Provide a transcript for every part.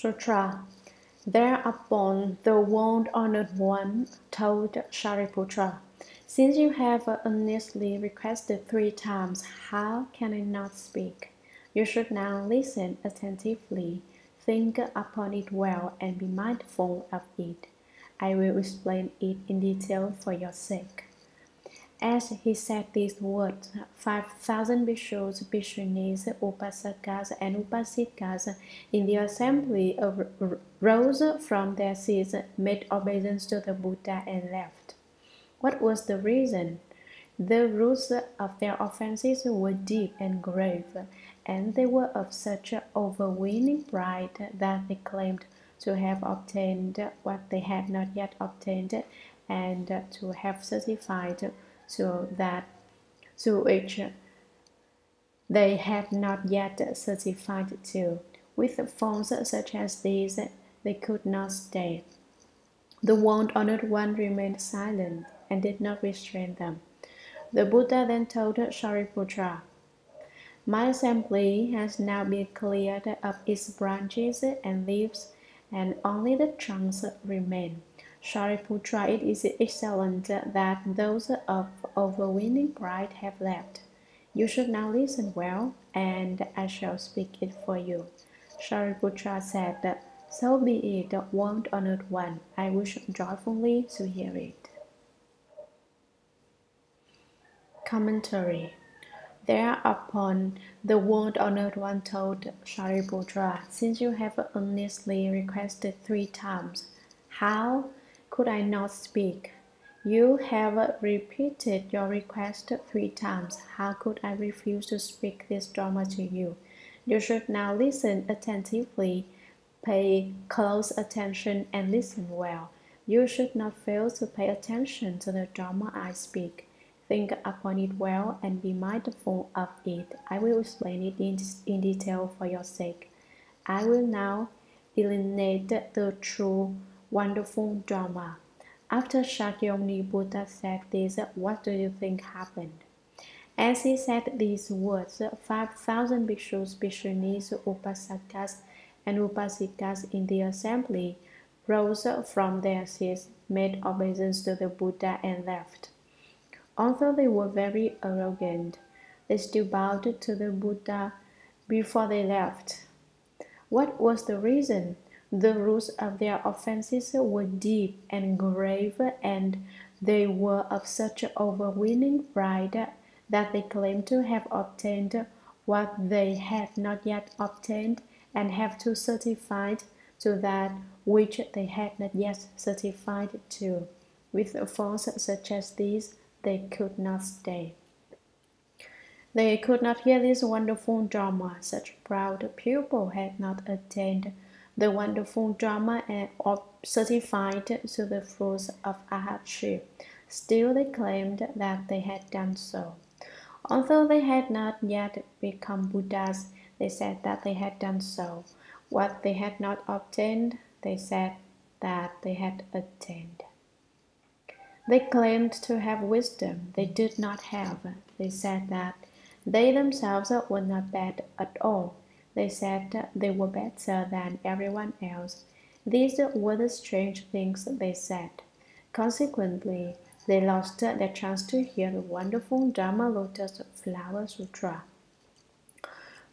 Sutra. Thereupon the world-honored one told Shariputra, "Since you have earnestly requested 3 times, how can I not speak? You should now listen attentively, think upon it well, and be mindful of it. I will explain it in detail for your sake." As he said these words, 5,000 bhikshus, bhikshunis, upasakas, and upasikas in the assembly rose from their seats, made obeisance to the Buddha, and left. What was the reason? The roots of their offenses were deep and grave, and they were of such overweening pride that they claimed to have obtained what they had not yet obtained, and to have certified to that to which they had not yet certified to. With forms such as these, they could not stay. The world-honored one remained silent and did not restrain them. The Buddha then told Shariputra, "My assembly has now been cleared of its branches and leaves, and only the trunks remain. Shariputra, it is excellent that those of overweening pride have left. You should now listen well, and I shall speak it for you." Shariputra said, "So be it, world-honored one. I wish joyfully to hear it." Commentary. Thereupon the world-honored one told Shariputra, "Since you have earnestly requested 3 times, how could I not speak? You have repeated your request 3 times. How could I refuse to speak this Dharma to you? You should now listen attentively, pay close attention, and listen well. You should not fail to pay attention to the Dharma I speak. Think upon it well and be mindful of it. I will explain it in detail for your sake. I will now delineate the true, wonderful Dharma." After Shakyamuni Buddha said this, what do you think happened? As he said these words, 5,000 bhikshus, bhikshunis, upasakas, and upasikas in the assembly rose from their seats, made obeisance to the Buddha, and left. Although they were very arrogant, they still bowed to the Buddha before they left. What was the reason? The roots of their offenses were deep and grave, and they were of such overweening pride that they claimed to have obtained what they had not yet obtained, and have to certify to that which they had not yet certified to. With forms such as these, they could not stay. They could not hear this wonderful Dharma. Such proud people had not attained the wonderful Dharma and certified to the fruits of arhatship. Still they claimed that they had done so. Although they had not yet become Buddhas, they said that they had done so. What they had not obtained, they said that they had attained. They claimed to have wisdom they did not have. They said that they themselves were not bad at all. They said they were better than everyone else. These were the strange things they said. Consequently, they lost their chance to hear the wonderful Dharma Lotus Flower Sutra.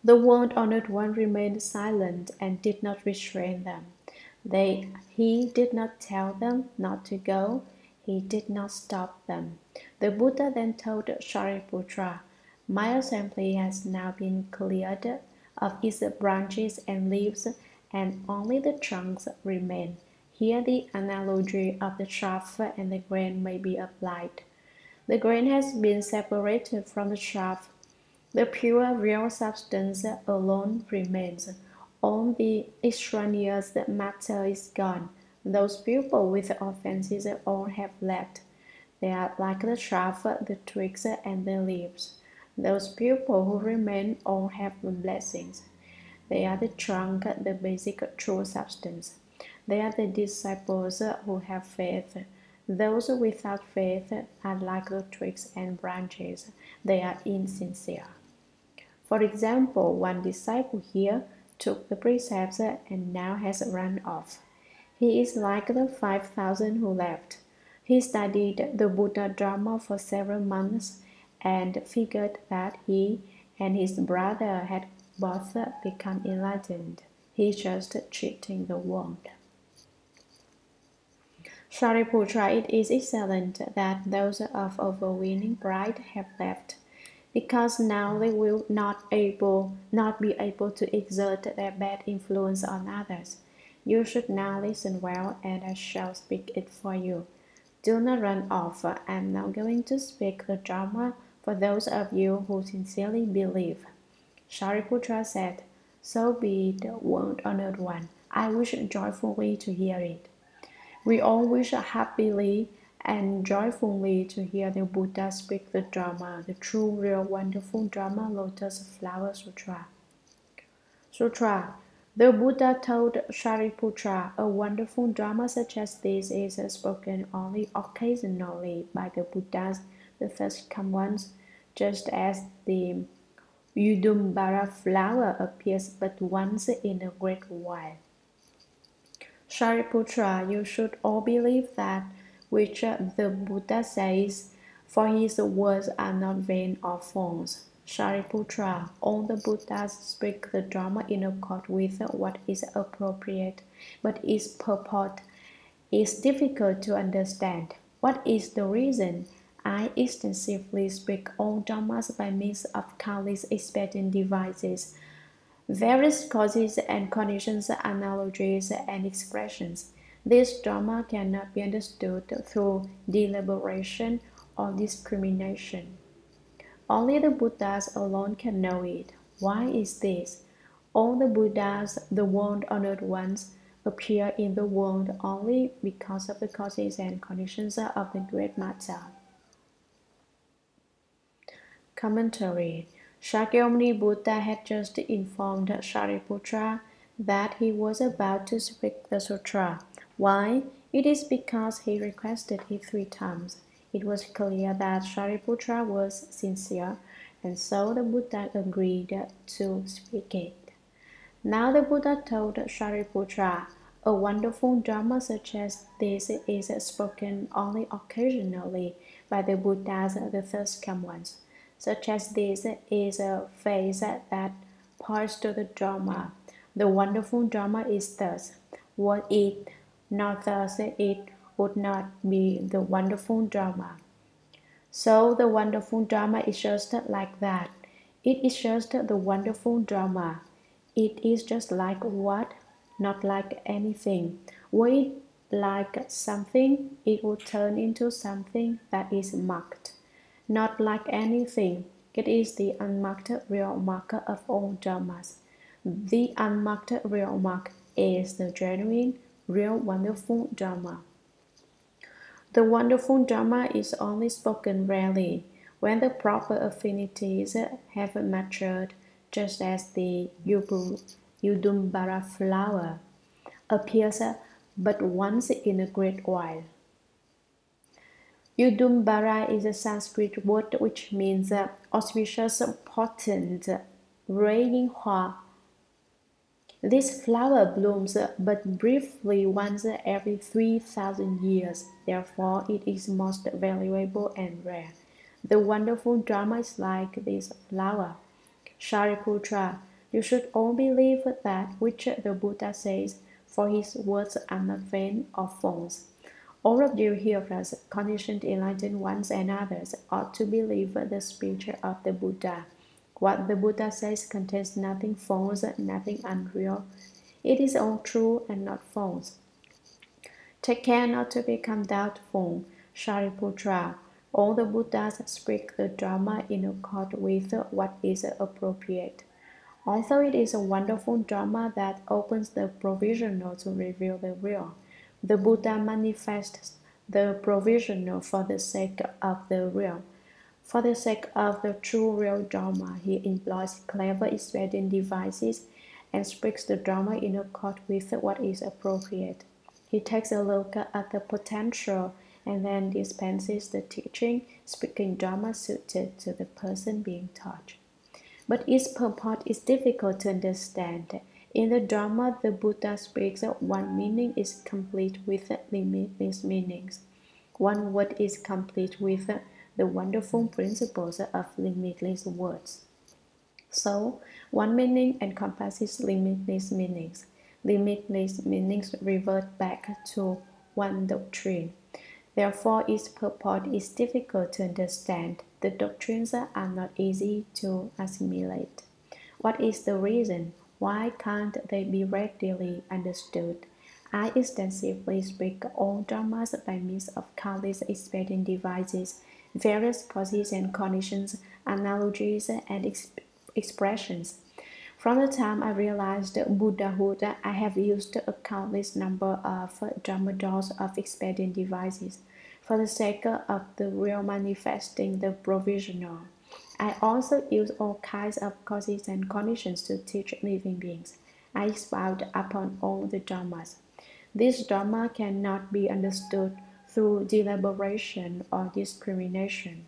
The world-honored one remained silent and did not restrain them. He did not tell them not to go. He did not stop them. The Buddha then told Shariputra, "My assembly has now been cleared of its branches and leaves, and only the trunks remain." Here the analogy of the chaff and the grain may be applied. The grain has been separated from the chaff. The pure real substance alone remains. All the extraneous matter is gone. Those people with offenses all have left. They are like the chaff, the twigs, and the leaves. Those people who remain all have blessings. They are the trunk, the basic true substance. They are the disciples who have faith. Those without faith are like the twigs and branches. They are insincere. For example, one disciple here took the precepts, and now has run off. He is like the 5,000 who left. He studied the Buddha Dharma for several months and figured that he and his brother had both become enlightened. He's just cheating the world. Shariputra, it is excellent that those of overweening pride have left, because now they will not be able to exert their bad influence on others. You should now listen well, and I shall speak it for you. Do not run off. I am now going to speak the Dharma for those of you who sincerely believe. Shariputra said, So be it, world honored one. I wish joyfully to hear it. We all wish happily and joyfully to hear the Buddha speak the Dharma, the true, real, wonderful Dharma Lotus Flower Sutra. Sutra. The Buddha told Shariputra, a wonderful Dharma such as this is spoken only occasionally by the Buddhas, the first come ones, just as the Udumbara flower appears but once in a great while. Shariputra, you should all believe that which the Buddha says, for his words are not vain or false. Shariputra, all the Buddhas speak the Dharma in accord with what is appropriate, but its purport is difficult to understand. What is the reason? I extensively speak all Dharmas by means of countless expedient devices, various causes and conditions, analogies and expressions. This Dharma cannot be understood through deliberation or discrimination. Only the Buddhas alone can know it. Why is this? All the Buddhas, the world-honored ones, appear in the world only because of the causes and conditions of the great matter. Commentary. Shakyamuni Buddha had just informed Shariputra that he was about to speak the sutra. Why? It is because he requested it 3 times. It was clear that Shariputra was sincere, and so the Buddha agreed to speak it. Now the Buddha told Shariputra, a wonderful Dharma such as this is spoken only occasionally by the Buddhas, the first come ones. Such as this is a phase that points to the Dharma. The wonderful Dharma is thus. Were it not thus, it would not be the wonderful Dharma. So the wonderful Dharma is just like that. It is just the wonderful Dharma. It is just like what? Not like anything. Were it like something, it would turn into something that is marked. Not like anything, it is the unmarked real marker of all Dharmas. The unmarked real mark is the genuine, real, wonderful Dharma. The wonderful Dharma is only spoken rarely, when the proper affinities have matured, just as the Udumbara flower appears but once in a great while. Udumbara is a Sanskrit word which means auspicious, potent, raining Hua. This flower blooms but briefly once every 3,000 years. Therefore, it is most valuable and rare. The wonderful Dharma is like this flower. Shariputra, you should all believe that which the Buddha says, for his words are not vain or false. All of you hearers, conditioned enlightened ones and others, ought to believe the speech of the Buddha. What the Buddha says contains nothing false, nothing unreal. It is all true and not false. Take care not to become doubtful. Shariputra, all the Buddhas speak the Dharma in accord with what is appropriate. Although it is a wonderful Dharma that opens the provisional to reveal the real, the Buddha manifests the provisional for the sake of the real. For the sake of the true real Dharma, he employs clever expedient devices and speaks the Dharma in accord with what is appropriate. He takes a look at the potential and then dispenses the teaching, speaking Dharma suited to the person being taught. But its purport is difficult to understand, In the Dharma, the Buddha speaks one meaning is complete with limitless meanings. One word is complete with the wonderful principles of limitless words. So, one meaning encompasses limitless meanings. Limitless meanings revert back to one doctrine. Therefore, its purport is difficult to understand. The doctrines are not easy to assimilate. What is the reason? Why can't they be readily understood? I extensively speak all dharmas by means of countless expedient devices, various causes and conditions, analogies, and expressions. From the time I realized Buddhahood, I have used a countless number of Dharma doors of expedient devices for the sake of the real manifesting the provisional. I also use all kinds of causes and conditions to teach living beings. I expound upon all the dharmas. This dharma cannot be understood through deliberation or discrimination.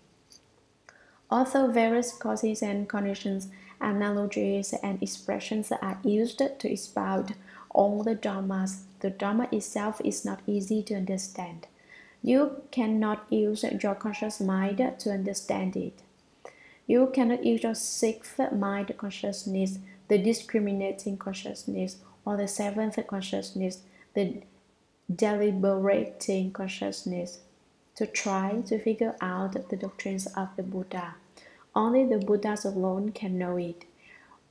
Although various causes and conditions, analogies, and expressions are used to expound all the dharmas, the dharma itself is not easy to understand. You cannot use your conscious mind to understand it. You cannot use your sixth mind consciousness, the discriminating consciousness, or the seventh consciousness, the deliberating consciousness, to try to figure out the doctrines of the Buddha. Only the Buddhas alone can know it.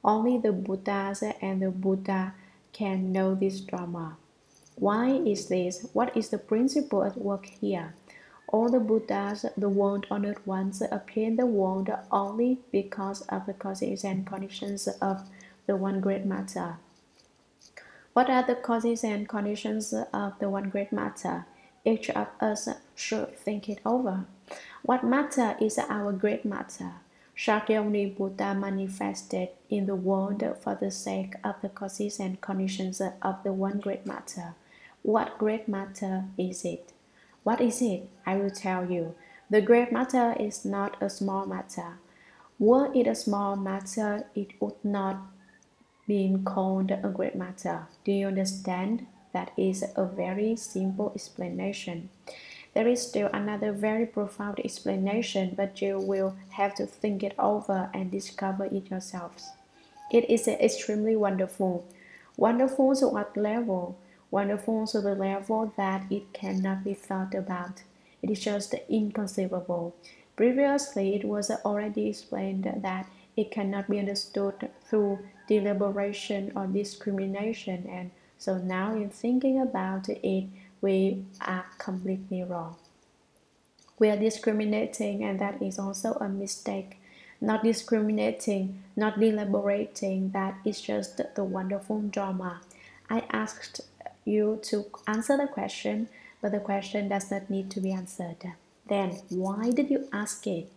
Only the Buddhas and the Buddha can know this Dharma. Why is this? What is the principle at work here? All the Buddhas, the world-honored ones, appear in the world only because of the causes and conditions of the One Great Matter. What are the causes and conditions of the One Great Matter? Each of us should think it over. What matter is our great matter? Shakyamuni Buddha manifested in the world for the sake of the causes and conditions of the One Great Matter. What great matter is it? What is it? I will tell you. The great matter is not a small matter. Were it a small matter, it would not be called a great matter. Do you understand? That is a very simple explanation. There is still another very profound explanation, but you will have to think it over and discover it yourselves. It is extremely wonderful. Wonderful to what level? Wonderful to the level that it cannot be thought about. It is just inconceivable. Previously, it was already explained that it cannot be understood through deliberation or discrimination, and so now in thinking about it, we are completely wrong. We are discriminating, and that is also a mistake. Not discriminating, not deliberating, that is just the wonderful Dharma. I asked you to answer the question, but the question does not need to be answered. Then why did you ask it?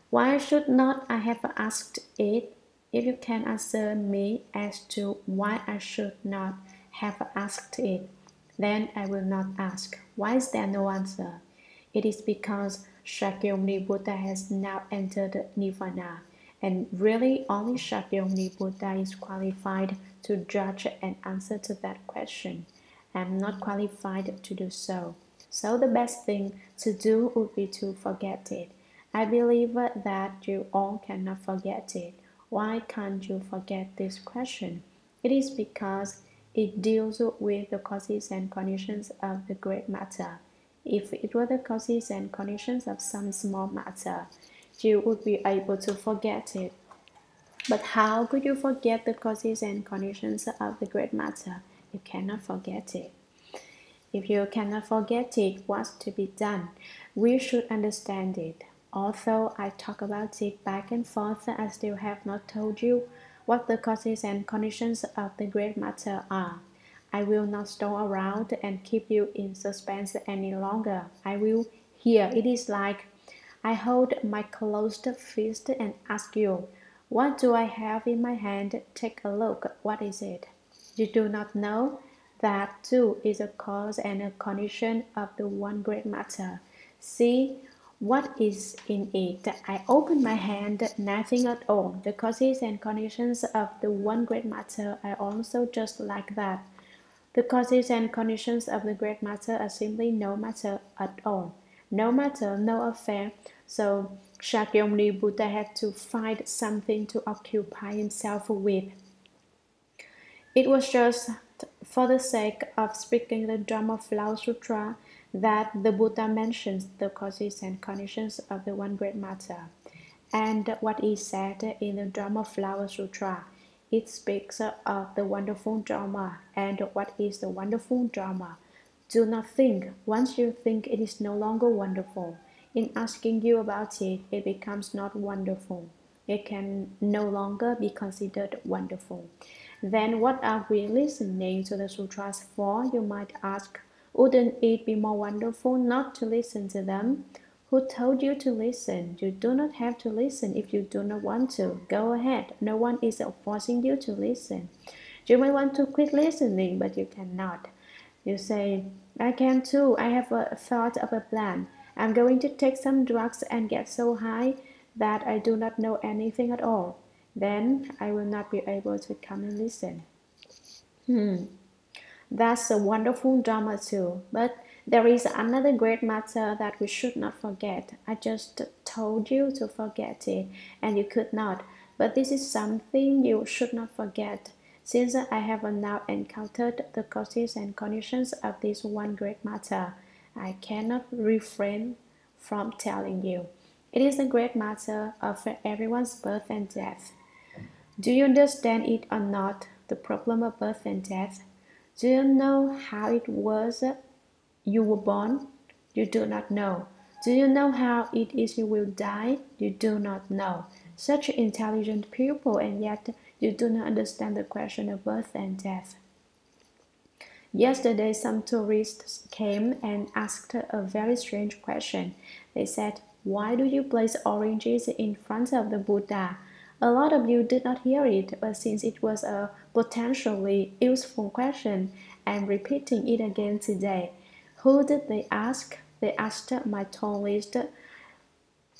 Why should not I have asked it? If you can answer me as to why I should not have asked it, then I will not ask. Why is there no answer? It is because Shakyamuni Buddha has now entered Nirvana, and really only Shakyamuni Buddha is qualified to judge and answer to that question. I am not qualified to do so. So the best thing to do would be to forget it. I believe that you all cannot forget it. Why can't you forget this question? It is because it deals with the causes and conditions of the great matter. If it were the causes and conditions of some small matter, you would be able to forget it. But how could you forget the causes and conditions of the great matter? You cannot forget it. If you cannot forget it, what's to be done? We should understand it. Although I talk about it back and forth, I still have not told you what the causes and conditions of the great matter are. I will not stall around and keep you in suspense any longer. I will. Here it is like I hold my closed fist and ask you, what do I have in my hand? Take a look. What is it? You do not know? That too is a cause and a condition of the One Great Matter. See, What is in it? I open my hand, nothing at all. The causes and conditions of the one great matter are also just like that. The causes and conditions of the great matter are simply no matter at all. No matter, no affair. So Shakyamuni Buddha had to find something to occupy himself with. It was just for the sake of speaking the Dharma Sutra that the Buddha mentions the causes and conditions of the one great matter. And what is said in the Dharma Sutra, it speaks of the wonderful Dharma. And what is the wonderful Dharma? Do not think. Once you think, it is no longer wonderful. In asking you about it, it becomes not wonderful. It can no longer be considered wonderful. Then what are we listening to the sutras for? You might ask, wouldn't it be more wonderful not to listen to them? Who told you to listen? You do not have to listen if you do not want to. Go ahead. No one is forcing you to listen. You may want to quit listening, but you cannot. You say, I can too. I have a thought of a plan. I'm going to take some drugs and get so high that I do not know anything at all. Then I will not be able to come and listen. That's a wonderful Dharma too. But there is another great matter that we should not forget. I just told you to forget it, and you could not. But this is something you should not forget. Since I have now encountered the causes and conditions of this one great matter, I cannot refrain from telling you. It is the great matter of everyone's birth and death. Do you understand it or not, the problem of birth and death? Do you know how it was you were born? You do not know. Do you know how it is you will die? You do not know. Such intelligent people, and yet you do not understand the question of birth and death. Yesterday, some tourists came and asked a very strange question. They said, why do you place oranges in front of the Buddha? A lot of you did not hear it, but since it was a potentially useful question, I'm repeating it again today. Who did they ask? They asked my tallest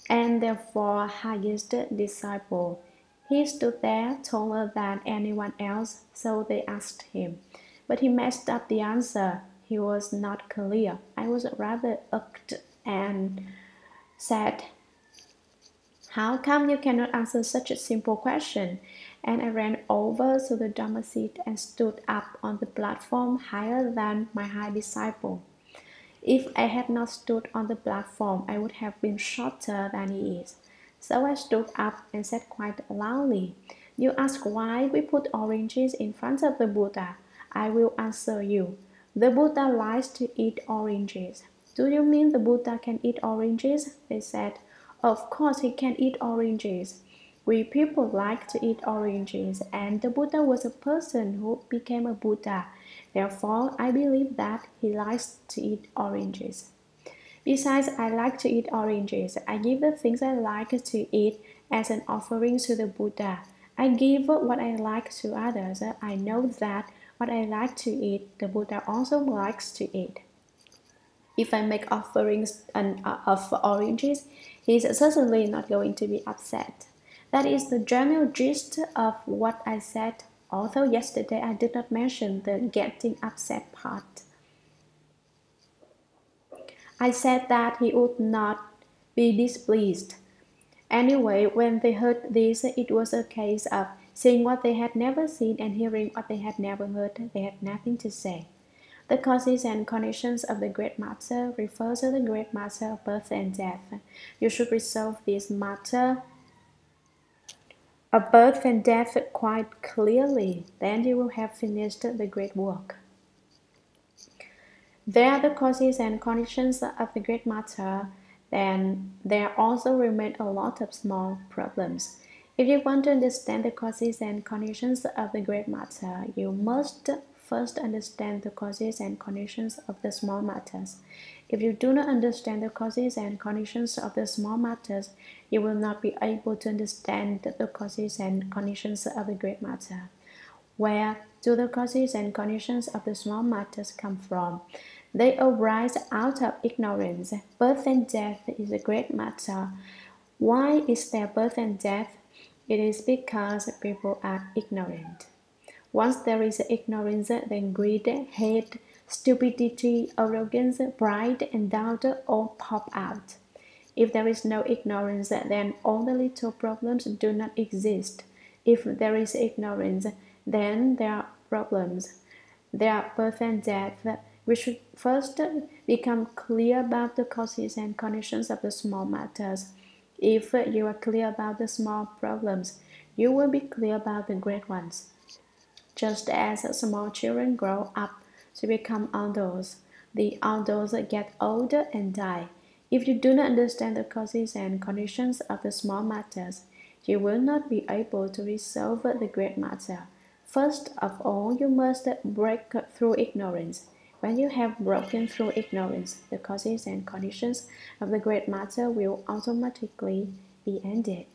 and therefore highest disciple. He stood there taller than anyone else, so they asked him. But he messed up the answer. He was not clear. I was rather irked and said, how come you cannot answer such a simple question? And I ran over to the Dharma seat and stood up on the platform higher than my high disciple. If I had not stood on the platform, I would have been shorter than he is. So I stood up and said quite loudly, you ask why we put oranges in front of the Buddha. I will answer you. The Buddha likes to eat oranges. Do you mean the Buddha can eat oranges? They said. Of course he can eat oranges. We people like to eat oranges, and the Buddha was a person who became a Buddha. Therefore, I believe that he likes to eat oranges. Besides, I like to eat oranges. I give the things I like to eat as an offering to the Buddha. I give what I like to others. I know that what I like to eat, the Buddha also likes to eat. If I make offerings of oranges, he is certainly not going to be upset. That is the general gist of what I said, although yesterday I did not mention the getting upset part. I said that he would not be displeased. Anyway, when they heard this, it was a case of seeing what they had never seen and hearing what they had never heard. They had nothing to say. The causes and conditions of the great matter refer to the great matter of birth and death. You should resolve this matter of birth and death quite clearly. Then you will have finished the great work. There are the causes and conditions of the great matter. Then there also remain a lot of small problems. If you want to understand the causes and conditions of the great matter, you must first understand the causes and conditions of the small matters. If you do not understand the causes and conditions of the small matters, you will not be able to understand the causes and conditions of the great matter. Where do the causes and conditions of the small matters come from? They arise out of ignorance. Birth and death is a great matter. Why is there birth and death? It is because people are ignorant. Once there is ignorance, then greed, hate, stupidity, arrogance, pride, and doubt all pop out. If there is no ignorance, then all the little problems do not exist. If there is ignorance, then there are problems. There are birth and death. We should first become clear about the causes and conditions of the small matters. If you are clear about the small problems, you will be clear about the great ones. Just as small children grow up to become adults, the adults get older and die. If you do not understand the causes and conditions of the small matters, you will not be able to resolve the great matter. First of all, you must break through ignorance. When you have broken through ignorance, the causes and conditions of the great matter will automatically be ended.